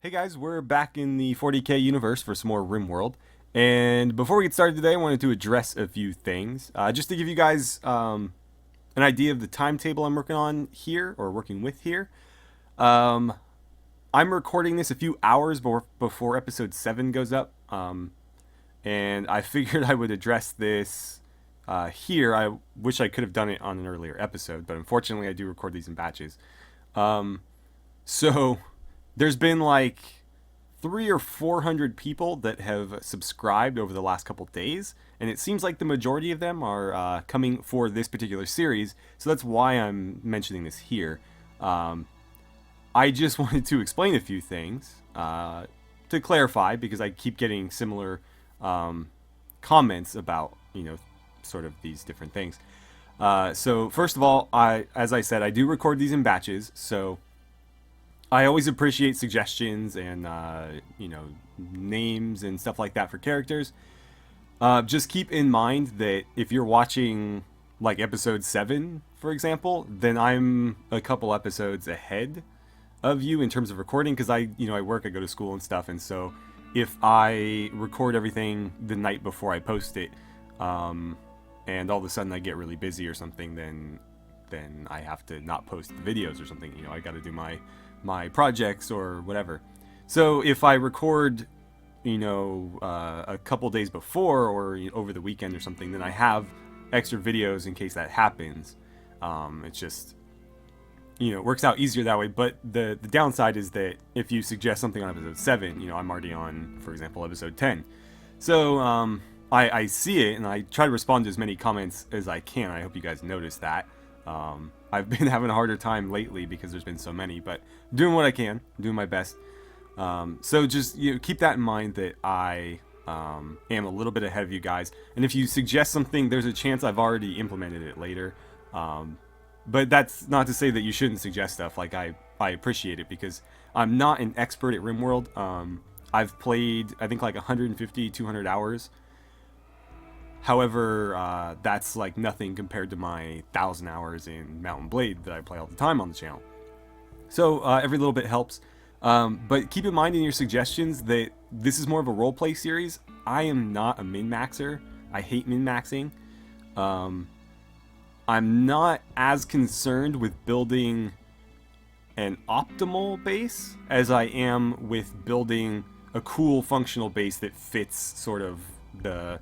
Hey guys, we're back in the 40k universe for some more RimWorld. And before we get started today, I wanted to address a few things. Just to give you guys an idea of the timetable I'm working on here, or working with here. Um, I'm recording this a few hours before episode 7 goes up. And I figured I would address this here. I wish I could have done it on an earlier episode, but unfortunately I do record these in batches. So there's been like three or 400 people that have subscribed over the last couple days, and it seems like the majority of them are coming for this particular series. So that's why I'm mentioning this here. I just wanted to explain a few things to clarify because I keep getting similar comments about sort of these different things. So first of all, as I said, I do record these in batches, so I always appreciate suggestions and names and stuff like that for characters. Just keep in mind that if you're watching like episode 7, for example, then I'm a couple episodes ahead of you in terms of recording because I work, I go to school and stuff, and so if I record everything the night before I post it, and all of a sudden I get really busy or something, then I have to not post the videos or something. I got to do my projects or whatever. So if I record, a couple days before or over the weekend or something, then I have extra videos in case that happens. It's just, it works out easier that way. But the downside is that if you suggest something on episode 7, I'm already on, for example, episode 10. So I see it and I try to respond to as many comments as I can. I hope you guys notice that. I've been having a harder time lately because there's been so many, but I'm doing what I can, I'm doing my best. So just keep that in mind that I am a little bit ahead of you guys. And if you suggest something, there's a chance I've already implemented it later. But that's not to say that you shouldn't suggest stuff. Like I appreciate it because I'm not an expert at RimWorld. I've played, I think, like 150, 200 hours. However, that's like nothing compared to my 1,000 hours in Mountain Blade that I play all the time on the channel. So every little bit helps. But keep in mind in your suggestions that this is more of a roleplay series. I am not a min-maxer. I hate min-maxing. I'm not as concerned with building an optimal base as I am with building a cool functional base that fits sort of the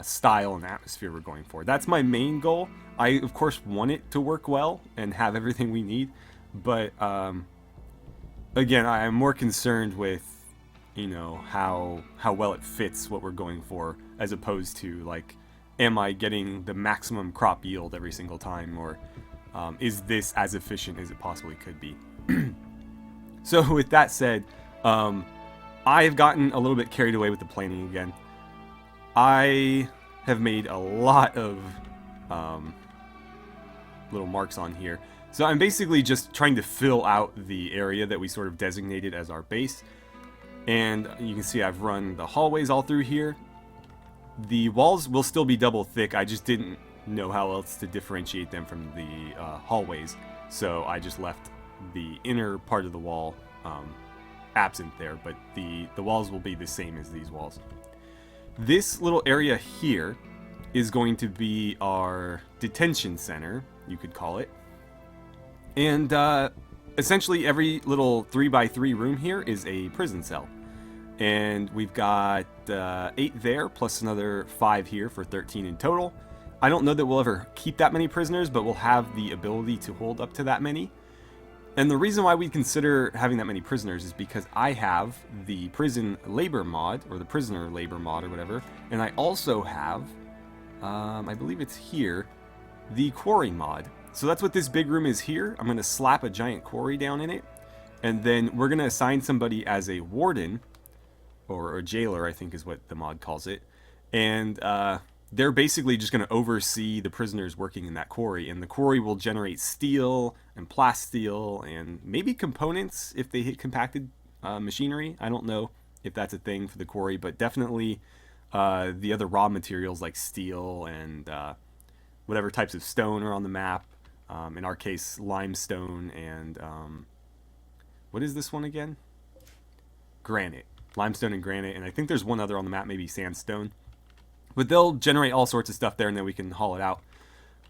style and atmosphere we're going for. That's my main goal. I of course want it to work well and have everything we need, but again, I am more concerned with how well it fits what we're going for, as opposed to like, am I getting the maximum crop yield every single time, or is this as efficient as it possibly could be? So with that said, I have gotten a little bit carried away with the planning again. I have made a lot of little marks on here. So I'm basically just trying to fill out the area that we sort of designated as our base. And you can see I've run the hallways all through here. The walls will still be double thick. I just didn't know how else to differentiate them from the hallways. So I just left the inner part of the wall absent there. But the walls will be the same as these walls. This little area here is going to be our detention center, you could call it. And essentially every little 3x3 room here is a prison cell. And we've got 8 there, plus another 5 here for 13 in total. I don't know that we'll ever keep that many prisoners, but we'll have the ability to hold up to that many. And the reason why we consider having that many prisoners is because I have the prison labor mod, or the prisoner labor mod, or whatever, and I also have, I believe it's here, the quarry mod. So that's what this big room is here. I'm going to slap a giant quarry down in it, and then we're going to assign somebody as a warden, or a jailer, I think is what the mod calls it, and they're basically just going to oversee the prisoners working in that quarry, and the quarry will generate steel and plasteel and maybe components if they hit compacted machinery. I don't know if that's a thing for the quarry, but definitely the other raw materials like steel and whatever types of stone are on the map. In our case, limestone and what is this one again? granite. Limestone and granite, and I think there's one other on the map, maybe sandstone. But they'll generate all sorts of stuff there, and then we can haul it out.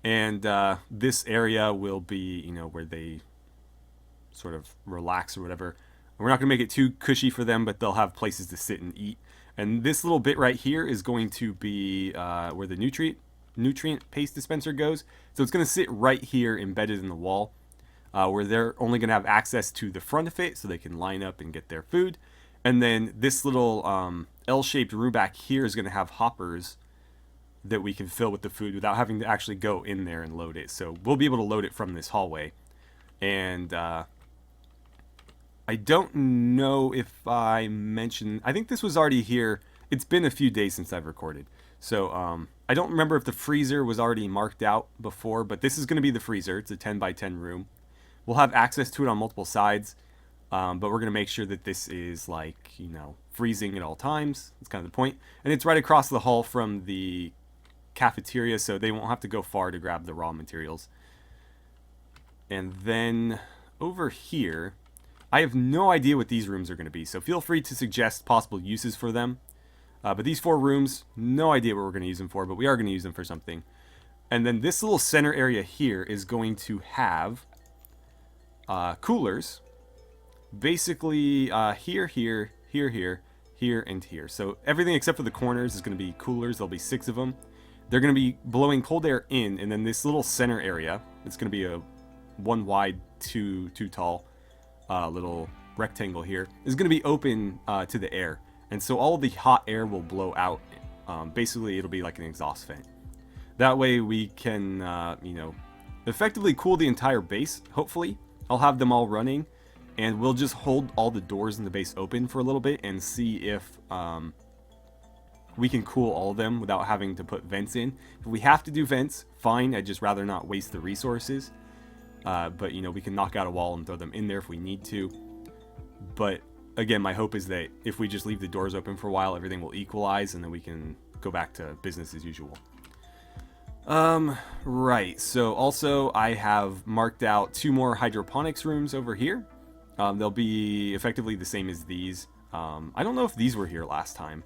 And this area will be, you know, where they sort of relax or whatever. We're not going to make it too cushy for them, but they'll have places to sit and eat. And this little bit right here is going to be where the nutrient paste dispenser goes. So it's going to sit right here embedded in the wall, where they're only going to have access to the front of it so they can line up and get their food. And then this little L-shaped room back here is going to have hoppers that we can fill with the food without having to actually go in there and load it. So we'll be able to load it from this hallway. And I don't know if I mentioned... I think this was already here. It's been a few days since I've recorded. So I don't remember if the freezer was already marked out before, but this is going to be the freezer. It's a 10 by 10 room. We'll have access to it on multiple sides. But we're going to make sure that this is, like, you know, freezing at all times. That's kind of the point. And it's right across the hall from the cafeteria, so they won't have to go far to grab the raw materials. And then over here, I have no idea what these rooms are going to be, so feel free to suggest possible uses for them. But these 4 rooms, no idea what we're going to use them for, but we are going to use them for something. And then this little center area here is going to have coolers. Basically, here, here, here, here, here, and here. So everything except for the corners is going to be coolers. There'll be 6 of them. They're going to be blowing cold air in, and then this little center area, it's going to be a 1 wide, 2 tall little rectangle here, is going to be open to the air. And so all the hot air will blow out. Basically, it'll be like an exhaust fan. That way we can, you know, effectively cool the entire base, hopefully. I'll have them all running. And we'll just hold all the doors in the base open for a little bit and see if we can cool all of them without having to put vents in. If we have to do vents, fine. I'd just rather not waste the resources. But, you know, we can knock out a wall and throw them in there if we need to. But, again, my hope is that if we just leave the doors open for a while, everything will equalize and then we can go back to business as usual. Right. So, also, I have marked out 2 more hydroponics rooms over here. They'll be effectively the same as these. I don't know if these were here last time,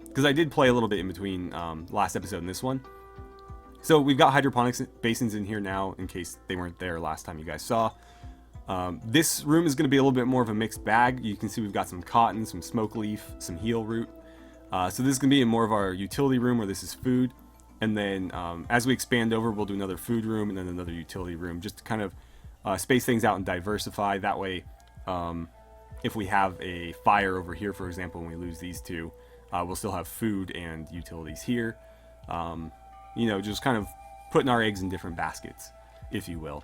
because I did play a little bit in between last episode and this one. So we've got hydroponics basins in here now, in case they weren't there last time you guys saw. This room is going to be a little bit more of a mixed bag. You can see we've got some cotton, some smoke leaf, some heel root. So this is going to be more of our utility room where this is food. And then as we expand over, we'll do another food room and then another utility room, just to kind of space things out and diversify. That way, if we have a fire over here, for example, and we lose these 2, we'll still have food and utilities here. You know, just kind of putting our eggs in different baskets, if you will.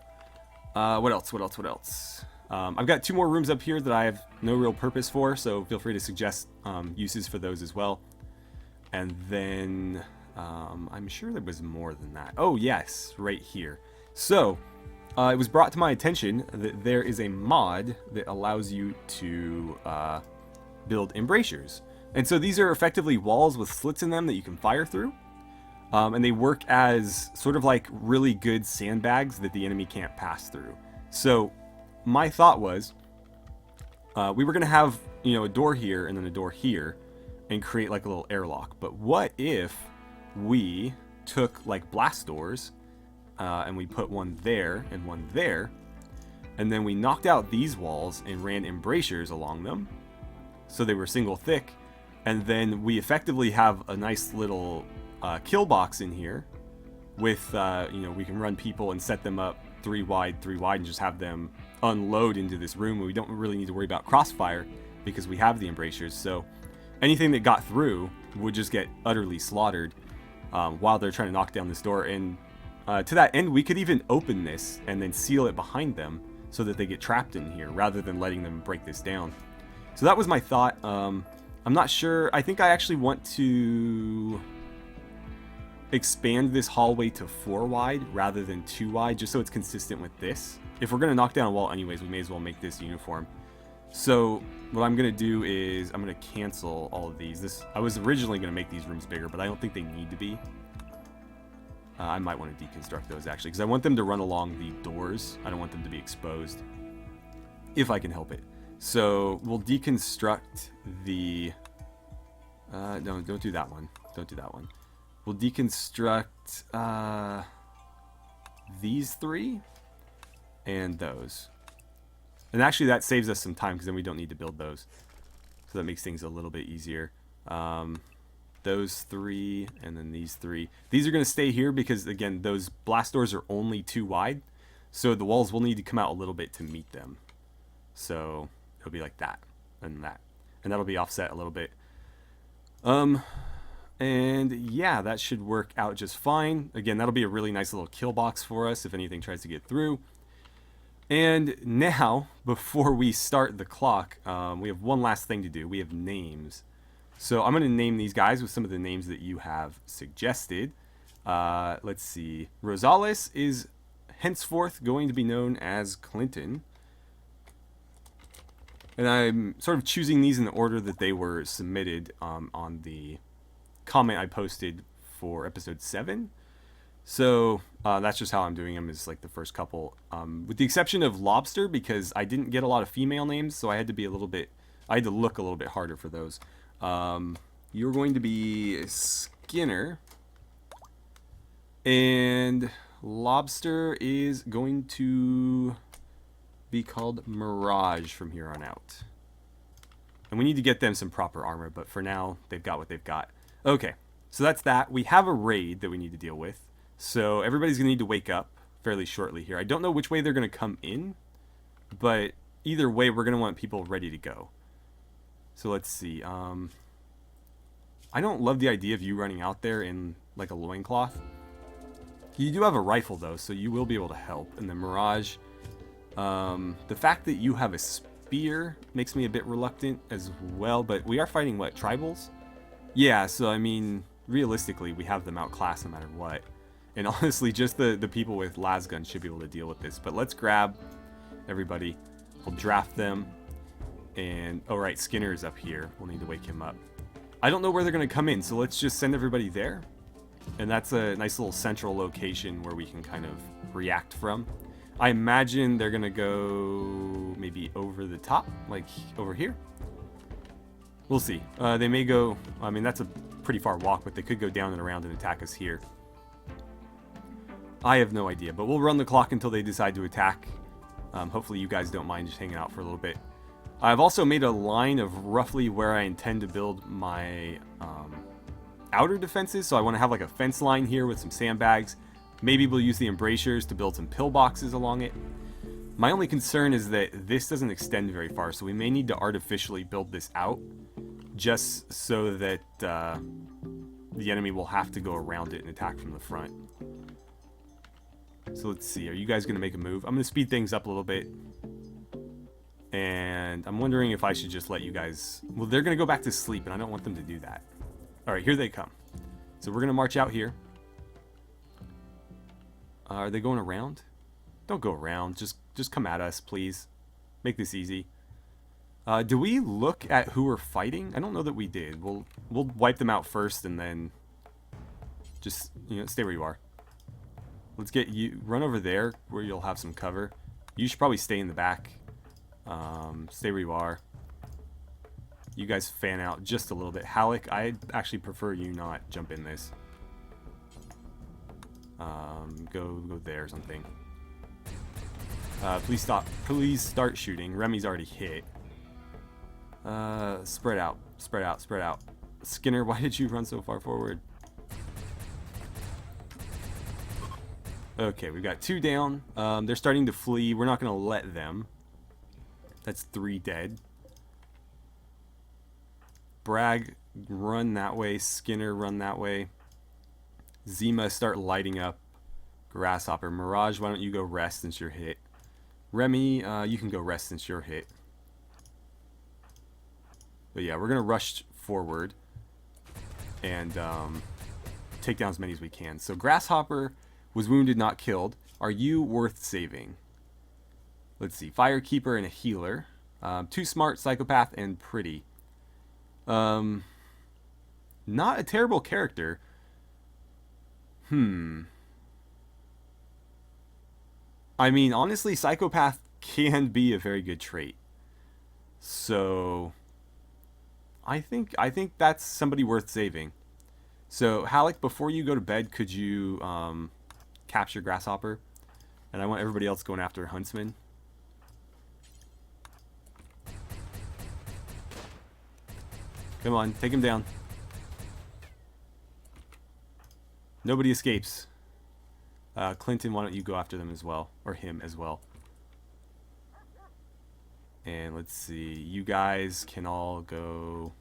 What else? I've got 2 more rooms up here that I have no real purpose for, so feel free to suggest uses for those as well. And then I'm sure there was more than that. Oh, yes, right here. So, it was brought to my attention that there is a mod that allows you to build embrasures. And so these are effectively walls with slits in them that you can fire through. And they work as sort of like really good sandbags that the enemy can't pass through. So my thought was, we were going to have, you know, a door here and then a door here and create like a little airlock. But what if we took like blast doors and we put one there and one there, and then we knocked out these walls and ran embrasures along them so they were single thick, and then we effectively have a nice little kill box in here with you know, we can run people and set them up 3 wide and just have them unload into this room. We don't really need to worry about crossfire because we have the embrasures, so anything that got through would just get utterly slaughtered while they're trying to knock down this door. And to that end, we could even open this and then seal it behind them so that they get trapped in here rather than letting them break this down. So that was my thought. I'm not sure. I think I actually want to expand this hallway to 4 wide rather than 2 wide, just so it's consistent with this. If we're going to knock down a wall anyways, we may as well make this uniform. So what I'm going to do is I'm going to cancel all of these. I was originally going to make these rooms bigger, but I don't think they need to be. I might want to deconstruct those actually, because I want them to run along the doors. I don't want them to be exposed, if I can help it. So we'll deconstruct the... no, don't do that one. Don't do that one. We'll deconstruct these 3 and those. And actually that saves us some time because then we don't need to build those. So that makes things a little bit easier. Those 3 and then these 3. These are going to stay here because, again, those blast doors are only 2 wide. So the walls will need to come out a little bit to meet them. So it'll be like that and that. And that'll be offset a little bit. And yeah, that should work out just fine. Again, that'll be a really nice little kill box for us if anything tries to get through. And now, before we start the clock, we have one last thing to do. We have names. So I'm going to name these guys with some of the names that you have suggested. Let's see. Rosales is henceforth going to be known as Clinton. And I'm sort of choosing these in the order that they were submitted on the comment I posted for episode 7. So that's just how I'm doing them, is like the first couple. With the exception of Lobster, because I didn't get a lot of female names, so I had to be a little bit... I had to look a little bit harder for those. You're going to be Skinner. And Lobster is going to be called Mirage from here on out. And we need to get them some proper armor, but for now, they've got what they've got. Okay, so that's that. We have a raid that we need to deal with. So everybody's going to need to wake up fairly shortly here. I don't know which way they're going to come in, but either way, we're going to want people ready to go. So let's see. I don't love the idea of you running out there in like a loincloth. You do have a rifle though, so you will be able to help. And the Mirage, the fact that you have a spear makes me a bit reluctant as well, but we are fighting, what, tribals? Yeah, so I mean, realistically, we have them outclassed no matter what. And honestly, just the people with lasguns should be able to deal with this. But let's grab everybody. We'll draft them. And, oh right, Skinner is up here. We'll need to wake him up. I don't know where they're going to come in, so let's just send everybody there. And that's a nice little central location where we can kind of react from. I imagine they're going to go maybe over the top, like over here. We'll see. They may go, I mean, that's a pretty far walk, but they could go down and around and attack us here. I have no idea, but we'll run the clock until they decide to attack. Hopefully you guys don't mind just hanging out for a little bit. I've also made a line of roughly where I intend to build my outer defenses, so I want to have like a fence line here with some sandbags. Maybe we'll use the embrasures to build some pillboxes along it. My only concern is that this doesn't extend very far, so we may need to artificially build this out just so that the enemy will have to go around it and attack from the front. So let's see, are you guys going to make a move? I'm going to speed things up a little bit. And I'm wondering if I should just let you guys... Well, they're going to go back to sleep, and I don't want them to do that. Alright, here they come. So we're going to march out here. Are they going around? Don't go around. Just come at us, please. Make this easy. Do we look at who we're fighting? I don't know that we did. We'll wipe them out first, and then just, you know, stay where you are. Let's get you... Run over there, where you'll have some cover. You should probably stay in the back. Stay where you are. You guys fan out just a little bit. Halleck, I'd actually prefer you not jump in this. Go there or something. Please stop. Please start shooting. Remy's already hit. Spread out. Spread out. Spread out. Skinner, why did you run so far forward? Okay, we've got 2 down. They're starting to flee. We're not going to let them. That's 3 dead. Bragg, run that way. Skinner, run that way. Zima, start lighting up. Grasshopper. Mirage, why don't you go rest since you're hit? Remy, you can go rest since you're hit. But yeah, we're going to rush forward and take down as many as we can. So Grasshopper was wounded, not killed. Are you worth saving? Let's see. Firekeeper and a healer. Too smart, psychopath, and pretty. Not a terrible character. I mean, honestly, psychopath can be a very good trait. So I think that's somebody worth saving. So Halleck, before you go to bed, could you capture Grasshopper? And I want everybody else going after Huntsman. Come on, take him down. Nobody escapes. Clinton, why don't you go after them as well? Or him as well. And let's see. You guys can all go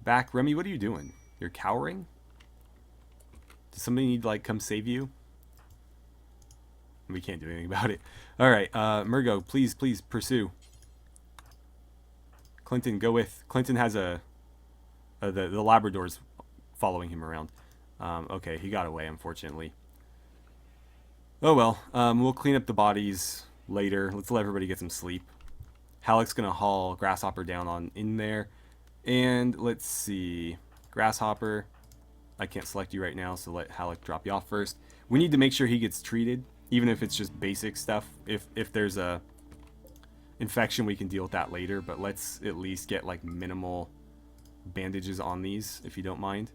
back. Remy, what are you doing? You're cowering? Does somebody need to, like, come save you? We can't do anything about it. Alright, Murgo, please pursue. Clinton, go with. Clinton has the Labrador's following him around. Okay, he got away, unfortunately. Oh well, we'll clean up the bodies later. Let's let everybody get some sleep. Halleck's gonna haul Grasshopper down in there. And let's see. Grasshopper, I can't select you right now, so let Halleck drop you off first. We need to make sure he gets treated, even if it's just basic stuff. If there's a infection, we can deal with that later, but let's at least get like minimal bandages on these, if you don't mind.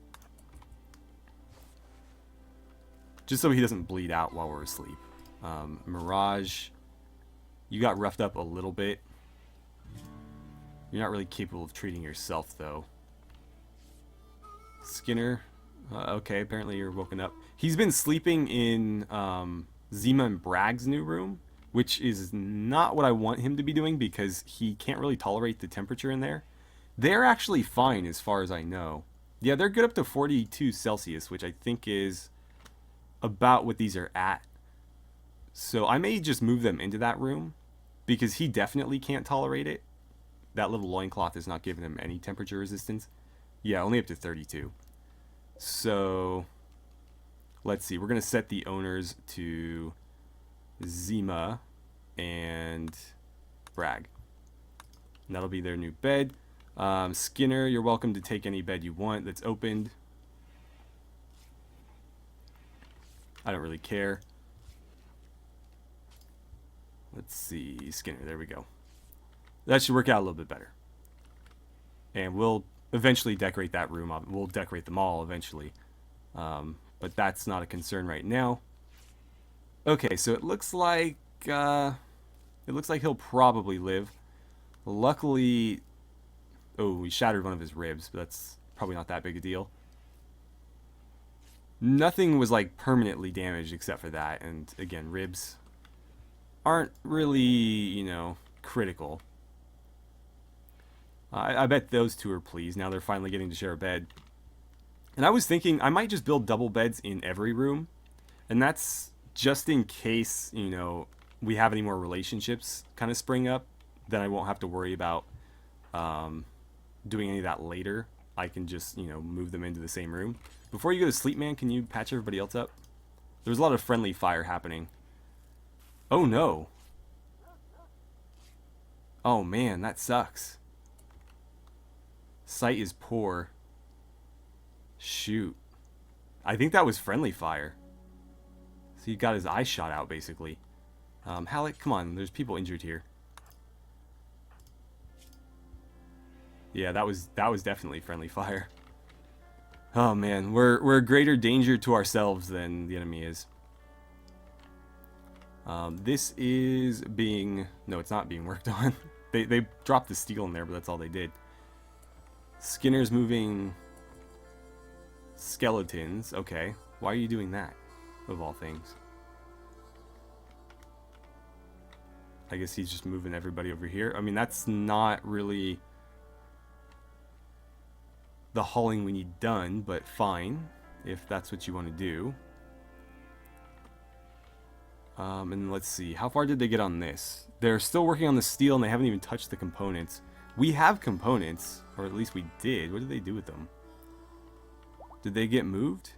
Just so he doesn't bleed out while we're asleep. Mirage, you got roughed up a little bit. You're not really capable of treating yourself, though. Skinner, okay, apparently you're woken up. He's been sleeping in Zima and Bragg's new room, which is not what I want him to be doing because he can't really tolerate the temperature in there. They're actually fine as far as I know. Yeah, they're good up to 42 Celsius, which I think is about what these are at. So I may just move them into that room because he definitely can't tolerate it. That little loincloth is not giving him any temperature resistance. Yeah, only up to 32. So let's see. We're going to set the owners to Zima and Bragg. And that'll be their new bed. Skinner, you're welcome to take any bed you want that's opened. I don't really care. Let's see. Skinner, there we go. That should work out a little bit better. And we'll eventually decorate that room. We'll decorate them all eventually. But that's not a concern right now. Okay, so it looks like he'll probably live. Luckily, oh, we shattered one of his ribs, but that's probably not that big a deal. Nothing was like permanently damaged except for that, and again, ribs aren't really, you know, critical. I bet those two are pleased. Now they're finally getting to share a bed. And I was thinking I might just build double beds in every room, and that's just in case, you know, we have any more relationships kind of spring up. Then I won't have to worry about doing any of that later. I can just, you know, move them into the same room. Before you go to sleep, man, can you patch everybody else up? There's a lot of friendly fire happening. Oh, no. Oh, man, that sucks. Sight is poor. Shoot. I think that was friendly fire. So he got his eye shot out, basically. Halleck, come on, there's people injured here. Yeah, that was definitely friendly fire. Oh man, we're a greater danger to ourselves than the enemy is. This is being... No, it's not being worked on. They dropped the steel in there, but that's all they did. Skinner's moving skeletons. Okay, why are you doing that, of all things? I guess he's just moving everybody over here. I mean, that's not really the hauling we need done, but fine, if that's what you want to do. And let's see, how far did they get on this? They're still working on the steel and they haven't even touched the components. We have components, or at least we did. What did they do with them? Did they get moved?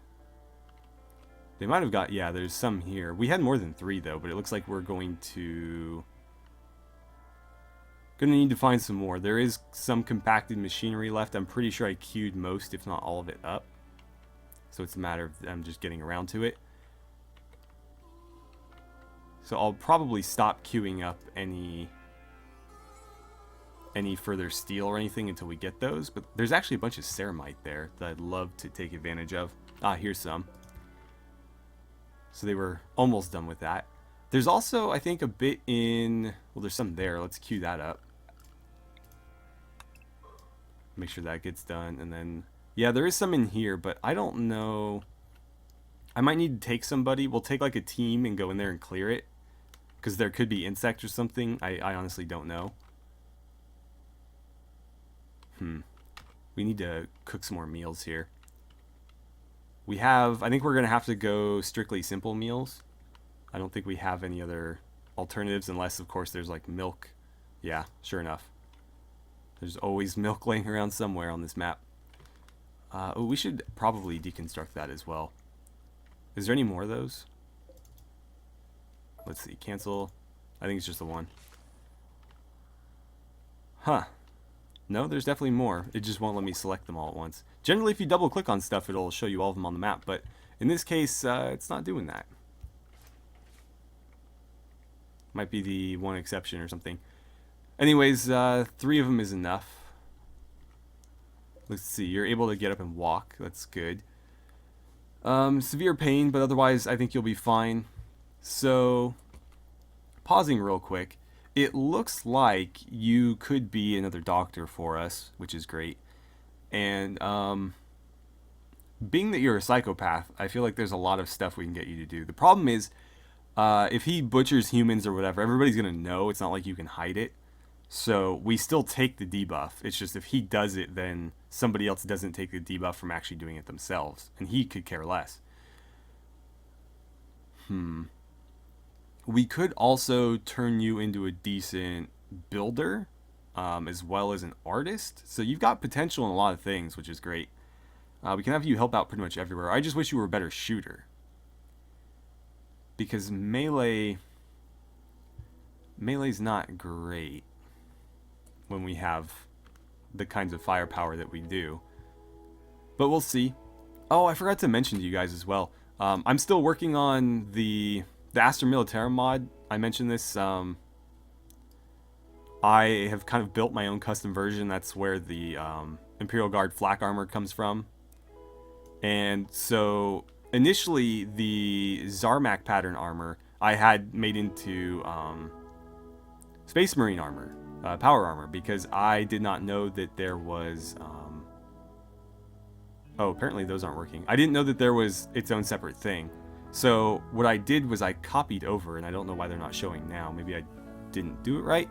They might have got, yeah, there's some here. We had more than 3 though, but it looks like we're going to need to find some more. There is some compacted machinery left. I'm pretty sure I queued most, if not all of it up. So it's a matter of them just getting around to it. So I'll probably stop queuing up any any further steel or anything until we get those, but there's actually a bunch of ceramite there that I'd love to take advantage of. Ah, here's some. So they were almost done with that. There's also, I think, a bit in... Well, there's some there. Let's queue that up. Make sure that gets done, and then... Yeah, there is some in here, but I don't know... I might need to take somebody. We'll take, like, a team and go in there and clear it. Because there could be insects or something. I honestly don't know. We need to cook some more meals here. We have... I think we're going to have to go strictly simple meals. I don't think we have any other alternatives unless, of course, there's, like, milk. Yeah, sure enough. There's always milk laying around somewhere on this map. Oh, we should probably deconstruct that as well. Is there any more of those? Let's see. Cancel. I think it's just the one. Huh. No, there's definitely more. It just won't let me select them all at once. Generally, if you double click on stuff, it'll show you all of them on the map. But in this case, it's not doing that. Might be the one exception or something. Anyways, 3 of them is enough. Let's see. You're able to get up and walk. That's good. Severe pain, but otherwise I think you'll be fine. So, pausing real quick. It looks like you could be another doctor for us, which is great. And, being that you're a psychopath, I feel like there's a lot of stuff we can get you to do. The problem is, if he butchers humans or whatever, everybody's going to know. It's not like you can hide it. So we still take the debuff. It's just if he does it, then somebody else doesn't take the debuff from actually doing it themselves. And he could care less. We could also turn you into a decent builder, as well as an artist. So you've got potential in a lot of things, which is great. We can have you help out pretty much everywhere. I just wish you were a better shooter. Because melee's not great when we have the kinds of firepower that we do. But we'll see. Oh, I forgot to mention to you guys as well. I'm still working on the Astar Militarum mod. I mentioned this. I have kind of built my own custom version. That's where the Imperial Guard flak armor comes from. And so initially the Zarmak pattern armor I had made into Space Marine armor, power armor, because I did not know that there was oh, apparently those aren't working. I didn't know that there was its own separate thing. So what I did was I copied over, and I don't know why they're not showing now. Maybe I didn't do it right.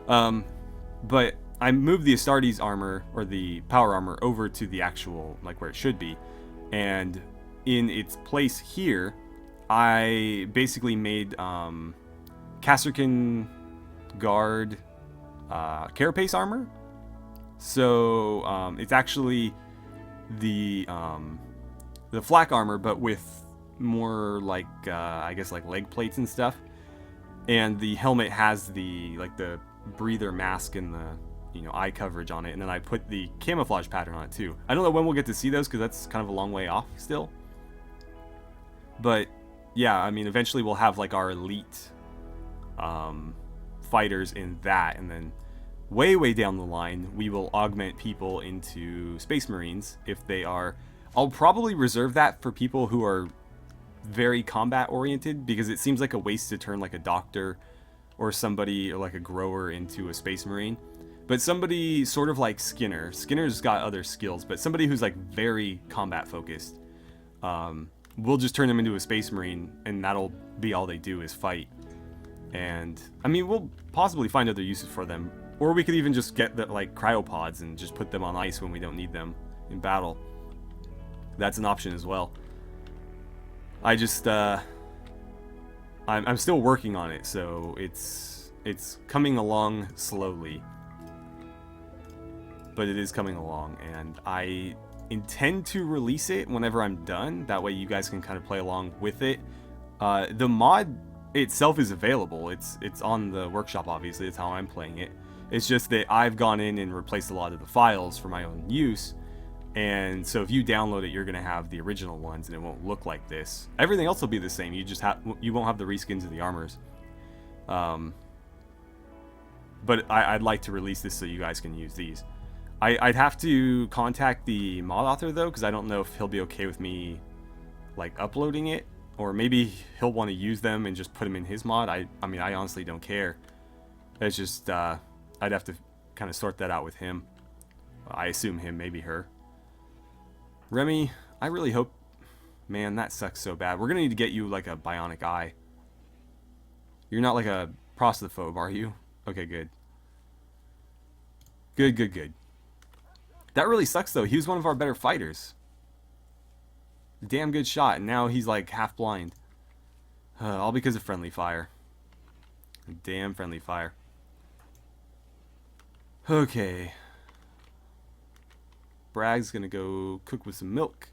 But I moved the Astartes armor, or the power armor, over to the actual, like, where it should be. And in its place here, I basically made Kasrkin Guard Carapace armor. So it's actually the flak armor, but with more like I guess like leg plates and stuff. And the helmet has the breather mask and the eye coverage on it, and then I put the camouflage pattern on it too. I don't know when we'll get to see those because that's kind of a long way off still. But yeah, I mean, eventually we'll have like our elite fighters in that, and then way down the line we will augment people into Space Marines if they are. I'll probably reserve that for people who are very combat oriented, because it seems like a waste to turn like a doctor or somebody, or like a grower, into a Space Marine. But somebody sort of like Skinner. Skinner's got other skills, but somebody who's like very combat focused, we'll just turn them into a Space Marine, and that'll be all they do is fight. And I mean, we'll possibly find other uses for them, or we could even just get the like cryopods and just put them on ice when we don't need them in battle. That's an option as well. I just I'm still working on it, so it's coming along slowly, but it is coming along, and I intend to release it whenever I'm done. That way you guys can kind of play along with it. The mod itself is available. It's on the workshop, obviously. It's how I'm playing it. It's just that I've gone in and replaced a lot of the files for my own use. And so if you download it, you're going to have the original ones, and it won't look like this. Everything else will be the same. You won't have the reskins of the armors. but I'd like to release this so you guys can use these. I'd have to contact the mod author though, because I don't know if he'll be okay with me like uploading it, or maybe he'll want to use them and just put them in his mod. I mean, I honestly don't care. It's just I'd have to kind of sort that out with him. I assume him, maybe her. Remy, I really hope... Man, that sucks so bad. We're gonna need to get you like a bionic eye. You're not like a prostaphobe, are you? Okay, good. Good. That really sucks though. He was one of our better fighters. Damn good shot, and now he's like half blind. All because of friendly fire. Damn friendly fire. Okay. Brag's gonna go cook with some milk.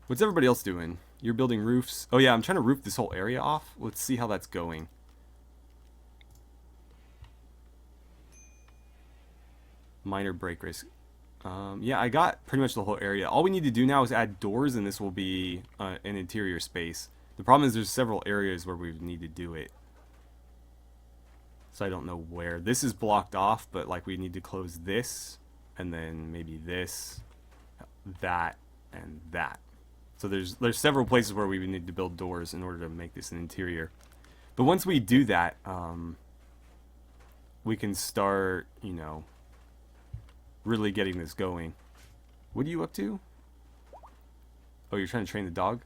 What's everybody else doing? You're building roofs. Oh yeah, I'm trying to roof this whole area off. Let's see how that's going. Minor break risk. Yeah, I got pretty much the whole area. All we need to do now is add doors, and this will be an interior space. The problem is there's several areas where we need to do it. So I don't know where. This is blocked off, but like we need to close this, and then maybe this, that, and that. So there's several places where we would need to build doors in order to make this an interior. But once we do that, we can start, you know, really getting this going. What are you up to? Oh, you're trying to train the dog?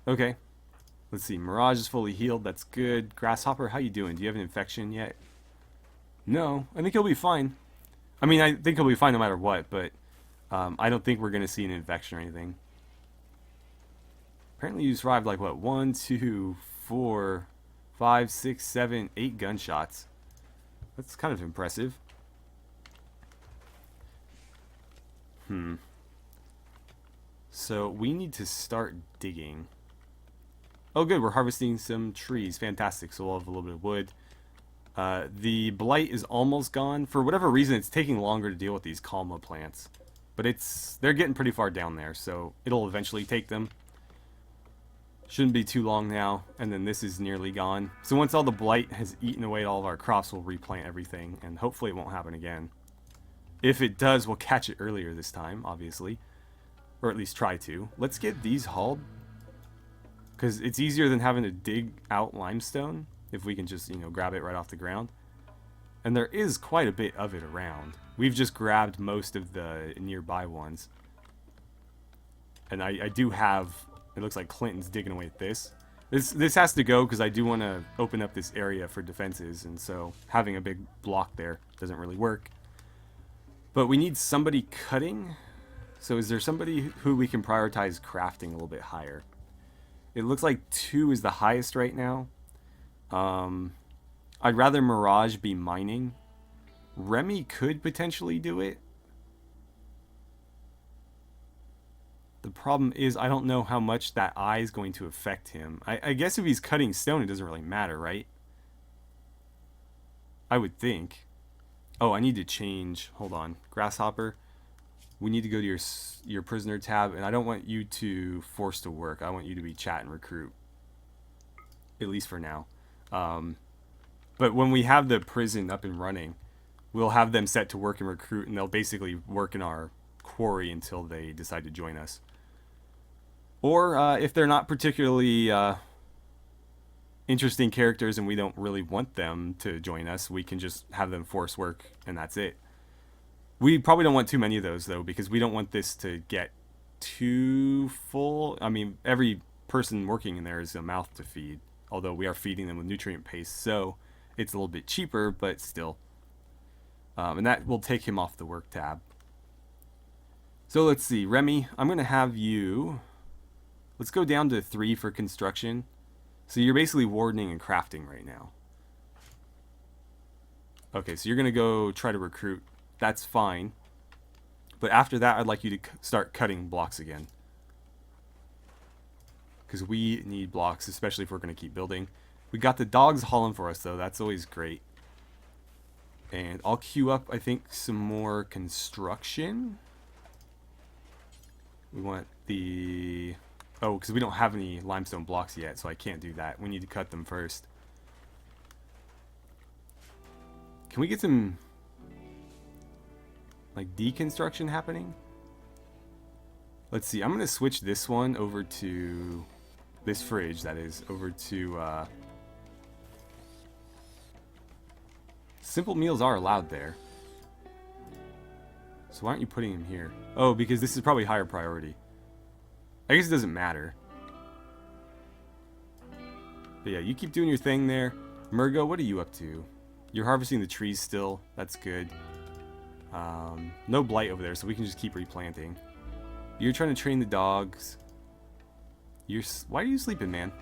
Okay. Let's see. Mirage is fully healed. That's good. Grasshopper, how you doing? Do you have an infection yet? No. I think he'll be fine. I mean, I think he'll be fine no matter what, but I don't think we're going to see an infection or anything. Apparently you survived like, what, 1, 2, 4, 5, 6, 7, 8 gunshots. That's kind of impressive. So we need to start digging. Oh good, we're harvesting some trees. Fantastic, so we'll have a little bit of wood. The blight is almost gone. For whatever reason, it's taking longer to deal with these calma plants. But they're getting pretty far down there, so it'll eventually take them. Shouldn't be too long now, and then this is nearly gone. So once all the blight has eaten away at all of our crops, we'll replant everything, and hopefully it won't happen again. If it does, we'll catch it earlier this time, obviously. Or at least try to. Let's get these hauled. Because it's easier than having to dig out limestone, if we can just, you know, grab it right off the ground. And there is quite a bit of it around. We've just grabbed most of the nearby ones. And I do have... It looks like Clinton's digging away at this. This has to go because I do want to open up this area for defenses. And so having a big block there doesn't really work. But we need somebody cutting. So is there somebody who we can prioritize crafting a little bit higher? It looks like 2 is the highest right now. I'd rather Mirage be mining. Remy could potentially do it. The problem is I don't know how much that eye is going to affect him. I guess if he's cutting stone, it doesn't really matter, right? I would think. Oh, I need to change. Hold on. Grasshopper. We need to go to your prisoner tab, and I don't want you to force to work. I want you to be chat and recruit. At least for now. But when we have the prison up and running, we'll have them set to work and recruit, and they'll basically work in our quarry until they decide to join us. Or if they're not particularly interesting characters and we don't really want them to join us, we can just have them force work, and that's it. We probably don't want too many of those, though, because we don't want this to get too full. I mean, every person working in there is a mouth to feed, although we are feeding them with nutrient paste, so it's a little bit cheaper, but still. And that will take him off the work tab. So let's see. Remy, I'm going to have you... Let's go down to 3 for construction. So you're basically wardening and crafting right now. Okay, so you're going to go try to recruit. That's fine. But after that, I'd like you to start cutting blocks again. Because we need blocks, especially if we're going to keep building. We got the dogs hauling for us, though. That's always great. And I'll queue up, I think, some more construction. We want the... Oh, because we don't have any limestone blocks yet, so I can't do that. We need to cut them first. Can we get some like deconstruction happening? Let's see. I'm going to switch this one over to this fridge, that is, over to simple meals are allowed there. So why aren't you putting them here? Oh, because this is probably higher priority. I guess it doesn't matter. But yeah, you keep doing your thing there. Murgo, what are you up to? You're harvesting the trees still. That's good. No blight over there, so we can just keep replanting. You're trying to train the dogs. Why are you sleeping, man?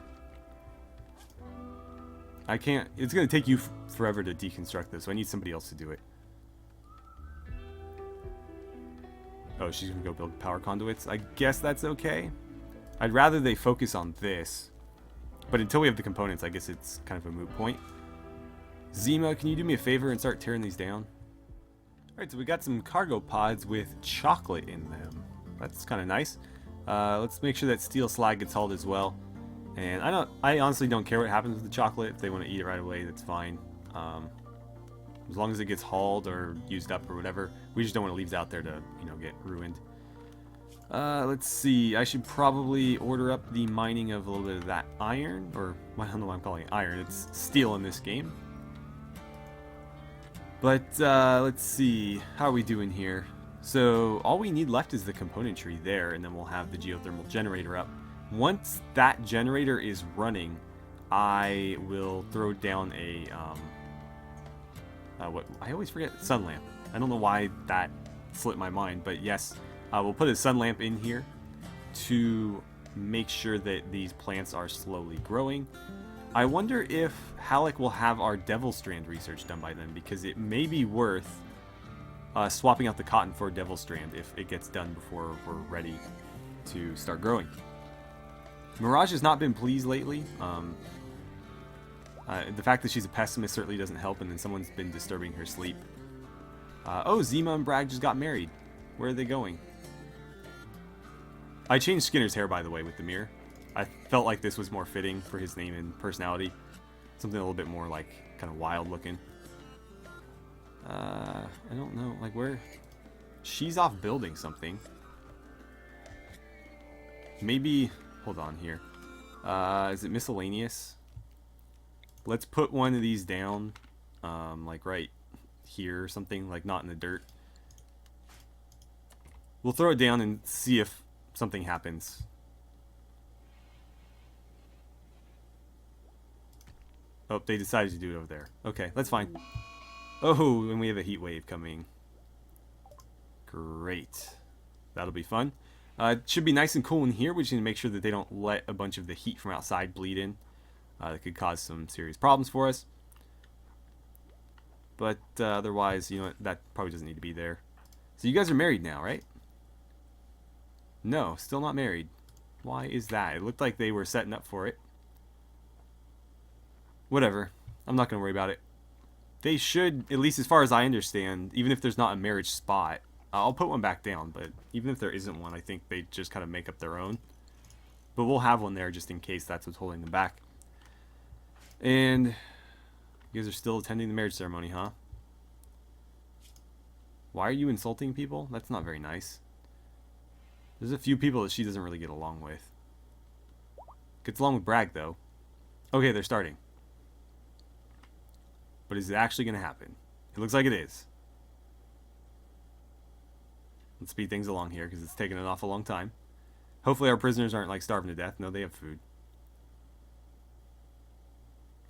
I can't. It's going to take you forever to deconstruct this, so I need somebody else to do it. Oh, she's going to go build power conduits. I guess that's okay. I'd rather they focus on this. But until we have the components, I guess it's kind of a moot point. Zima, can you do me a favor and start tearing these down? Alright, so we got some cargo pods with chocolate in them. That's kind of nice. Let's make sure that steel slag gets hauled as well. And I honestly don't care what happens with the chocolate. If they want to eat it right away, that's fine. As long as it gets hauled or used up or whatever. We just don't want to leave it out there to, you know, get ruined. Let's see. I should probably order up the mining of a little bit of that iron. Or, I don't know why I'm calling it iron. It's steel in this game. But, let's see. How are we doing here? So, all we need left is the componentry there, and then we'll have the geothermal generator up. Once that generator is running, I will throw down a, what I always forget, sun lamp. I don't know why that slipped my mind, but yes, we'll put a sun lamp in here to make sure that these plants are slowly growing. I wonder if Halleck will have our Devil Strand research done by then, because it may be worth swapping out the cotton for Devil Strand if it gets done before we're ready to start growing. Mirage has not been pleased lately. The fact that she's a pessimist certainly doesn't help, and then someone's been disturbing her sleep. Oh, Zima and Bragg just got married. Where are they going? I changed Skinner's hair, by the way, with the mirror. I felt like this was more fitting for his name and personality. Something a little bit more, like, kind of wild looking. I don't know, like, where? She's off building something. Maybe, hold on here. Is it miscellaneous? Let's put one of these down, like right here or something, like not in the dirt. We'll throw it down and see if something happens. Oh, they decided to do it over there. Okay, that's fine. Oh, and we have a heat wave coming. Great. That'll be fun. It should be nice and cool in here. We just need to make sure that they don't let a bunch of the heat from outside bleed in. That could cause some serious problems for us. But otherwise, you know, that probably doesn't need to be there. So you guys are married now, right? No, still not married. Why is that? It looked like they were setting up for it. Whatever. I'm not going to worry about it. They should, at least as far as I understand, even if there's not a marriage spot, I'll put one back down, but even if there isn't one, I think they just kind of make up their own. But we'll have one there just in case that's what's holding them back. And you guys are still attending the marriage ceremony, huh? Why are you insulting people? That's not very nice. There's a few people that she doesn't really get along with. Gets along with Bragg, though. Okay, they're starting. But is it actually going to happen? It looks like it is. Let's speed things along here because it's taking an awful long time. Hopefully our prisoners aren't like starving to death. No, they have food.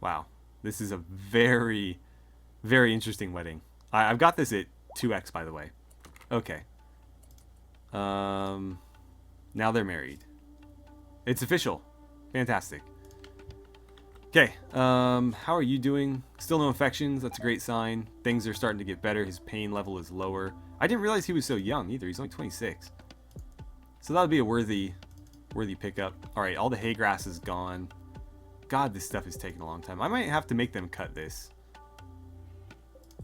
Wow. This is a very, very interesting wedding. I've got this at 2x, by the way. Okay. Now they're married. It's official. Fantastic. Okay, how are you doing? Still no infections, that's a great sign. Things are starting to get better, his pain level is lower. I didn't realize he was so young either, he's only 26. So that would be a worthy pickup. Alright, all the hay grass is gone. God, this stuff is taking a long time. I might have to make them cut this.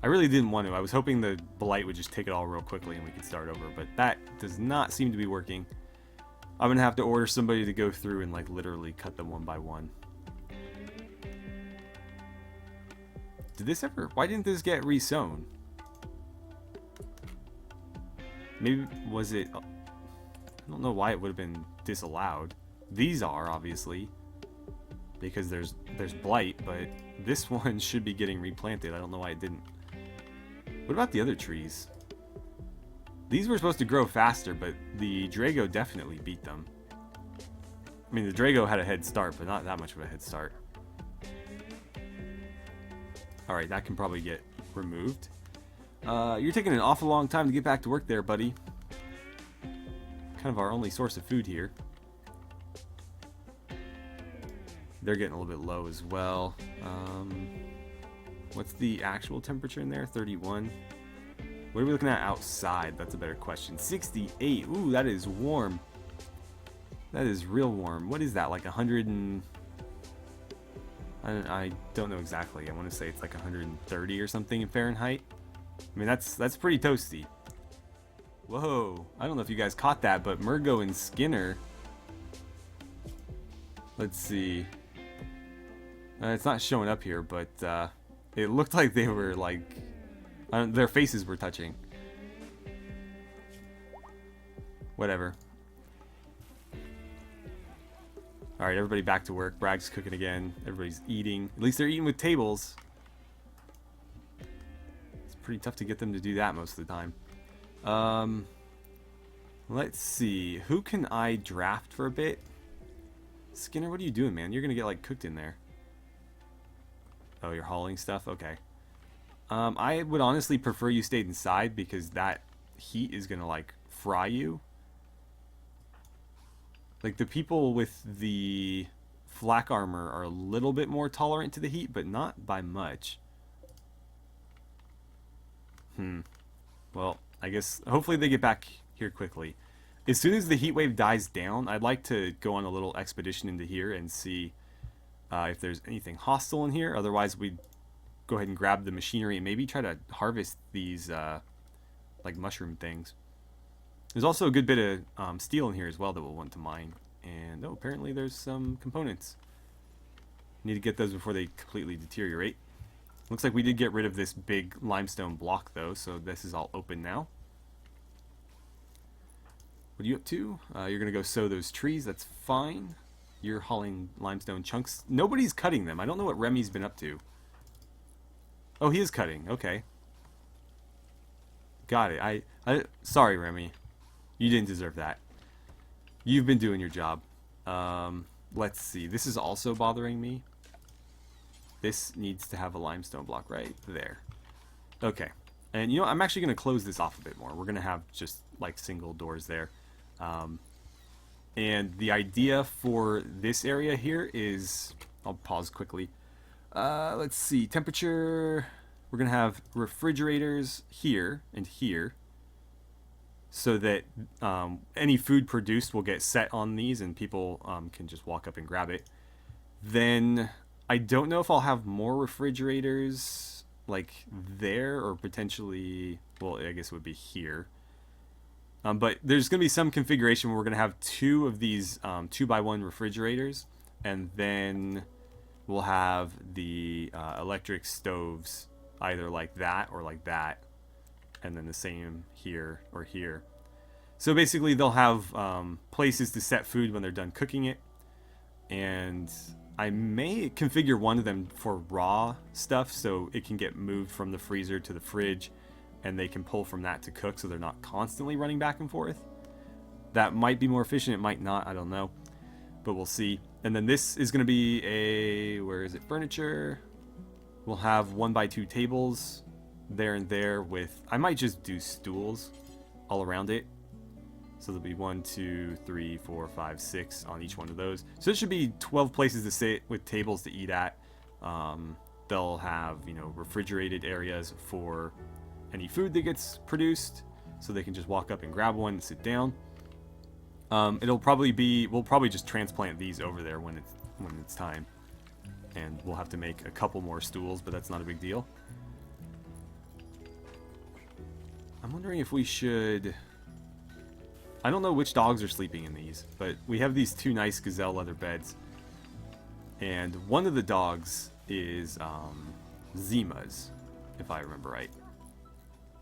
I really didn't want to. I was hoping the blight would just take it all real quickly and we could start over, but that does not seem to be working. I'm going to have to order somebody to go through and like literally cut them one by one. Did this ever... Why didn't this get resown? Maybe... Was it... I don't know why it would have been disallowed. These are, obviously. Because there's blight, but this one should be getting replanted. I don't know why it didn't. What about the other trees? These were supposed to grow faster, but the Drago definitely beat them. I mean, the Drago had a head start, but not that much of a head start. Alright, that can probably get removed. You're taking an awful long time to get back to work there, buddy. Kind of our only source of food here. They're getting a little bit low as well. What's the actual temperature in there? 31. What are we looking at outside? That's a better question. 68. Ooh, that is warm. That is real warm. What is that? Like 100 and... I don't know exactly. I want to say it's like 130 or something in Fahrenheit. I mean, that's pretty toasty. Whoa. I don't know if you guys caught that, but Murgo and Skinner... Let's see. It's not showing up here, but it looked like they were like... their faces were touching. Whatever. Alright, everybody back to work. Brag's cooking again. Everybody's eating. At least they're eating with tables. It's pretty tough to get them to do that most of the time. Let's see. Who can I draft for a bit? Skinner, what are you doing, man? You're going to get, like, cooked in there. Oh, you're hauling stuff? Okay. I would honestly prefer you stayed inside because that heat is going to, like, fry you. Like, the people with the flak armor are a little bit more tolerant to the heat, but not by much. Well, I guess hopefully they get back here quickly. As soon as the heat wave dies down, I'd like to go on a little expedition into here and see if there's anything hostile in here. Otherwise, we'd go ahead and grab the machinery and maybe try to harvest these like mushroom things. There's also a good bit of steel in here as well that we'll want to mine. And oh, apparently there's some components. Need to get those before they completely deteriorate. Looks like we did get rid of this big limestone block though, so this is all open now. What are you up to? You're going to go sow those trees. That's fine. You're hauling limestone chunks. Nobody's cutting them. I don't know what Remy's been up to. Oh, he is cutting. Okay. Got it. Sorry, Remy. You didn't deserve that. You've been doing your job. Let's see. This is also bothering me. This needs to have a limestone block right there. Okay. And you know, I'm actually going to close this off a bit more. We're going to have just like single doors there. And the idea for this area here is, I'll pause quickly. Let's see, temperature, we're going to have refrigerators here and here so that any food produced will get set on these and people can just walk up and grab it. Then I don't know if I'll have more refrigerators like there or potentially, well, I guess it would be here. But there's going to be some configuration where we're going to have two of these 2x1 refrigerators, and then we'll have the electric stoves either like that or like that, and then the same here or here. So basically they'll have places to set food when they're done cooking it, and I may configure one of them for raw stuff so it can get moved from the freezer to the fridge, and they can pull from that to cook so they're not constantly running back and forth. That might be more efficient, it might not, I don't know. But we'll see. And then this is going to be a, where is it, furniture. We'll have 1x2 tables there and there with, I might just do stools all around it. So there'll be 1, 2, 3, 4, 5, 6 on each one of those. So it should be 12 places to sit with tables to eat at. They'll have, you know, refrigerated areas for any food that gets produced, so they can just walk up and grab one and sit down. It'll probably be, we'll probably just transplant these over there when it's time, and we'll have to make a couple more stools, but that's not a big deal. I'm wondering if we should, I don't know which dogs are sleeping in these, but we have these two nice gazelle leather beds, and one of the dogs is Zimas, if I remember right.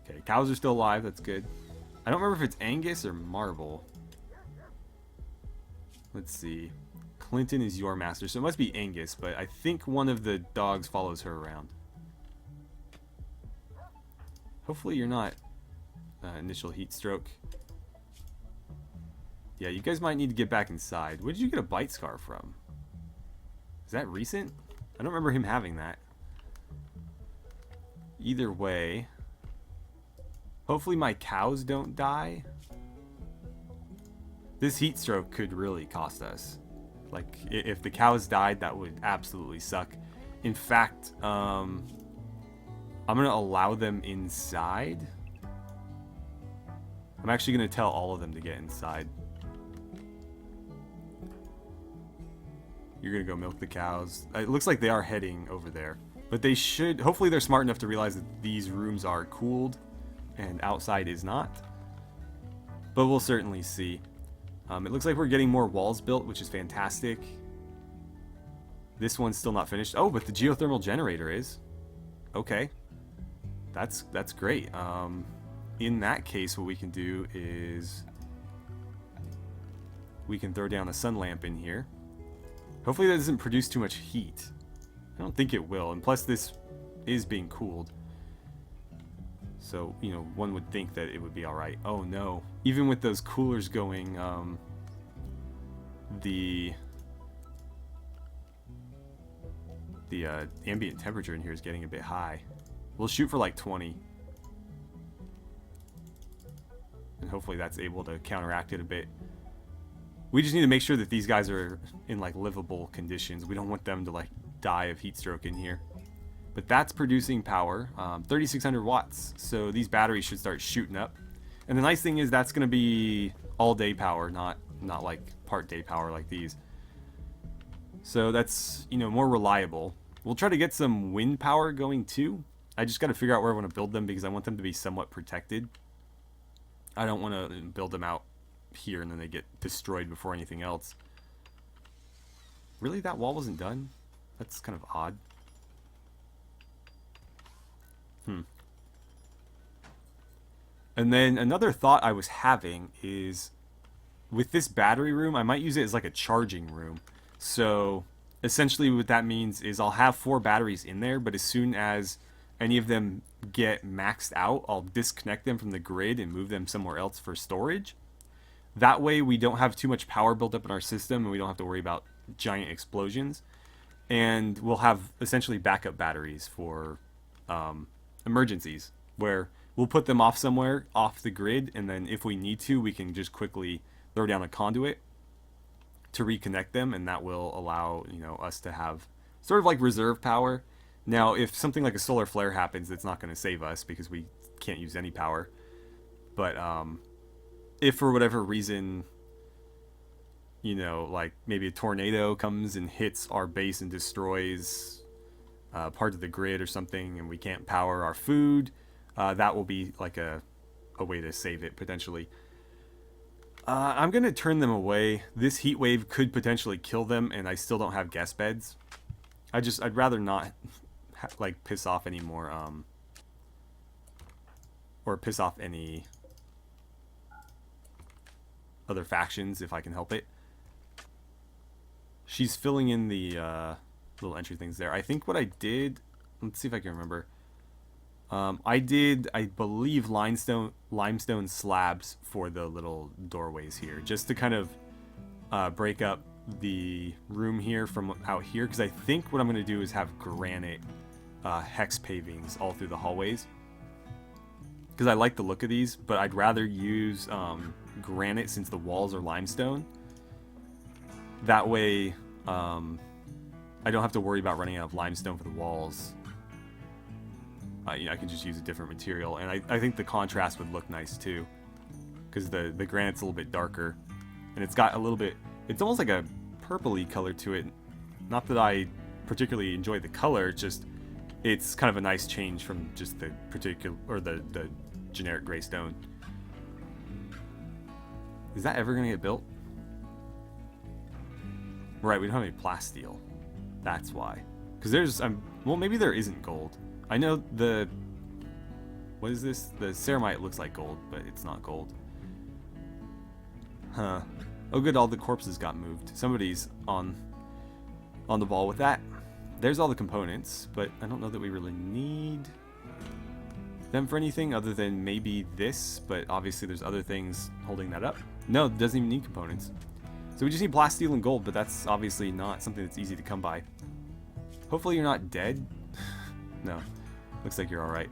Okay, cows are still alive. That's good. I don't remember if it's Angus or Marble. Let's see. Clinton is your master, so it must be Angus, but I think one of the dogs follows her around. Hopefully you're not initial heat stroke. Yeah, you guys might need to get back inside. Where did you get a bite scar from? Is that recent? I don't remember him having that. Either way, hopefully my cows don't die. This heat stroke could really cost us. Like, if the cows died, that would absolutely suck. In fact, I'm going to allow them inside. I'm actually going to tell all of them to get inside. You're going to go milk the cows. It looks like they are heading over there. But they should... Hopefully they're smart enough to realize that these rooms are cooled and outside is not. But we'll certainly see. It looks like we're getting more walls built, which is fantastic. This one's still not finished. Oh, but the geothermal generator is. Okay. That's great. In that case, what we can do is... we can throw down a sun lamp in here. Hopefully that doesn't produce too much heat. I don't think it will, and plus this is being cooled. So, you know, one would think that it would be alright. Oh no. Even with those coolers going, the ambient temperature in here is getting a bit high. We'll shoot for like 20. And hopefully that's able to counteract it a bit. We just need to make sure that these guys are in like livable conditions. We don't want them to like die of heat stroke in here. But that's producing power, 3,600 watts. So these batteries should start shooting up. And the nice thing is that's going to be all day power, not like part day power like these. So that's, you know, more reliable. We'll try to get some wind power going too. I just got to figure out where I want to build them because I want them to be somewhat protected. I don't want to build them out here and then they get destroyed before anything else. Really? That wall wasn't done? That's kind of odd. And then another thought I was having is with this battery room, I might use it as like a charging room. So essentially what that means is I'll have 4 batteries in there, but as soon as any of them get maxed out, I'll disconnect them from the grid and move them somewhere else for storage. That way we don't have too much power built up in our system and we don't have to worry about giant explosions. And we'll have essentially backup batteries for emergencies where we'll put them off somewhere off the grid, and then if we need to, we can just quickly throw down a conduit to reconnect them, and that will allow, you know, us to have sort of like reserve power. Now, if something like a solar flare happens, it's not going to save us because we can't use any power. But if for whatever reason, you know, like maybe a tornado comes and hits our base and destroys part of the grid or something, and we can't power our food, that will be like a way to save it potentially. I'm going to turn them away. This heat wave could potentially kill them, and I still don't have guest beds. I'd rather not like piss off any more, or piss off any other factions if I can help it. She's filling in the little entry things there. I think what I did, let's see if I can remember. I did, I believe, limestone slabs for the little doorways here, just to kind of break up the room here from out here, because I think what I'm going to do is have granite hex pavings all through the hallways, because I like the look of these, but I'd rather use granite since the walls are limestone. That way I don't have to worry about running out of limestone for the walls. I can just use a different material, and I think the contrast would look nice too, because the granite's a little bit darker, and it's got a little bit, it's almost like a purpley color to it. Not that I particularly enjoy the color, just it's kind of a nice change from just the particular, or the generic gray stone. Is that ever gonna get built? Right, we don't have any plasteel. That's why. Because there's, well, maybe there isn't gold. I know the, what is this? The ceramite looks like gold, but it's not gold. Huh. Oh good, all the corpses got moved. Somebody's on the ball with that. There's all the components, but I don't know that we really need them for anything other than maybe this, but obviously there's other things holding that up. No, it doesn't even need components. So we just need blast steel and gold, but that's obviously not something that's easy to come by. Hopefully you're not dead. No, looks like you're alright.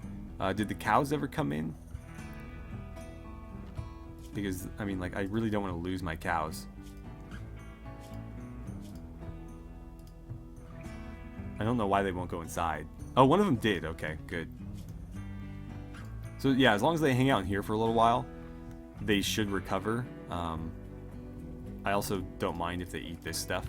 Did the cows ever come in? Because, I mean, like, I really don't want to lose my cows. I don't know why they won't go inside. Oh, one of them did. Okay, good. So, yeah, as long as they hang out in here for a little while, they should recover. I also don't mind if they eat this stuff.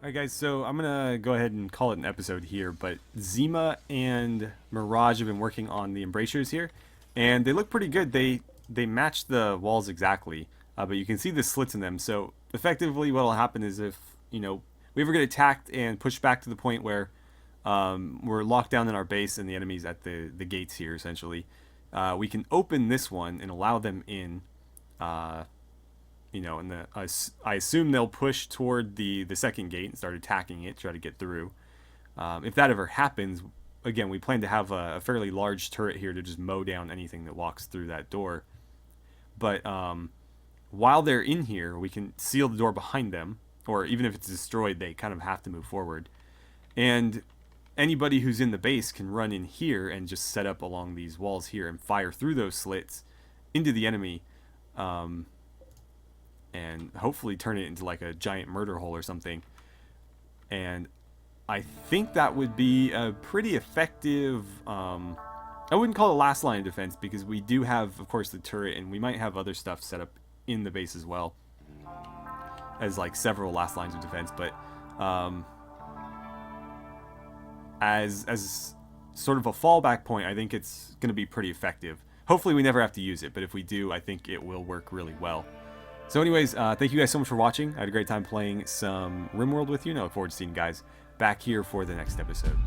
Alright guys, so I'm going to go ahead and call it an episode here, but Zima and Mirage have been working on the embrasures here, and they look pretty good. They match the walls exactly, but you can see the slits in them. So effectively what will happen is if, you know, we ever get attacked and pushed back to the point where we're locked down in our base and the enemy's at the gates here, essentially, we can open this one and allow them in, you know, and I assume they'll push toward the second gate and start attacking it, try to get through. If that ever happens, again, we plan to have a fairly large turret here to just mow down anything that walks through that door. But while they're in here, we can seal the door behind them, or even if it's destroyed, they kind of have to move forward. And anybody who's in the base can run in here and just set up along these walls here and fire through those slits into the enemy, and hopefully turn it into like a giant murder hole or something. And I think that would be a pretty effective, I wouldn't call it last line of defense, because we do have, of course, the turret, and we might have other stuff set up in the base as well as like several last lines of defense. But as sort of a fallback point, I think it's going to be pretty effective. Hopefully we never have to use it, but if we do, I think it will work really well. So anyways, thank you guys so much for watching. I had a great time playing some RimWorld with you, and I look forward to seeing you guys back here for the next episode.